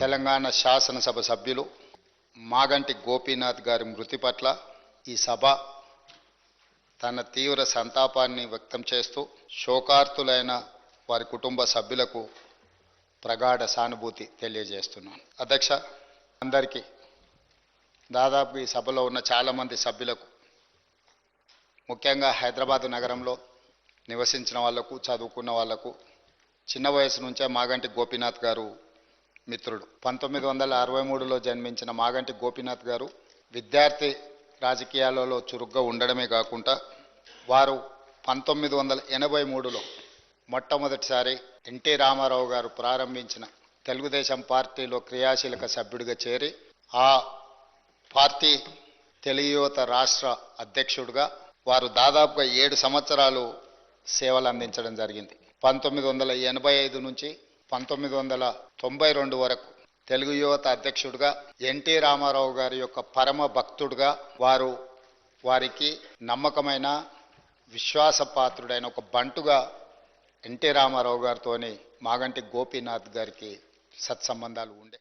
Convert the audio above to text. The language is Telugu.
తెలంగాణ శాసనసభ సభ్యులు మాగంటి గోపీనాథ్ గారి మృతి పట్ల ఈ సభ తన తీవ్ర సంతాపాన్ని వ్యక్తం చేస్తూ శోకార్తులైన వారి కుటుంబ సభ్యులకు ప్రగాఢ సానుభూతి తెలియజేస్తున్నాను. అధ్యక్ష, అందరికీ దాదాపు ఈ సభలో ఉన్న చాలామంది సభ్యులకు, ముఖ్యంగా హైదరాబాద్ నగరంలో నివసించిన వాళ్లకు, చదువుకున్న వాళ్లకు, చిన్న వయసు నుంచే మాగంటి గోపీనాథ్ గారు మిత్రుడు. 1963లో జన్మించిన మాగంటి గోపీనాథ్ గారు విద్యార్థి రాజకీయాలలో చురుగ్గా ఉండడమే కాకుండా వారు 1983లో మొట్టమొదటిసారి ఎన్టీ రామారావు గారు ప్రారంభించిన తెలుగుదేశం పార్టీలో క్రియాశీలక సభ్యుడిగా చేరి ఆ పార్టీ తెలుగు యువత రాష్ట్ర అధ్యక్షుడిగా వారు దాదాపుగా 7 సంవత్సరాలు సేవలు అందించడం జరిగింది. 1985 నుంచి 1992 వరకు తెలుగు యువత అధ్యక్షుడిగా, ఎన్టీ రామారావు గారి యొక్క పరమ భక్తుడిగా, వారికి నమ్మకమైన విశ్వాసపాత్రుడైన ఒక బంటుగా ఎన్టీ రామారావు గారితోని మాగంటి గోపీనాథ్ గారికి సత్సంబంధాలు ఉండే.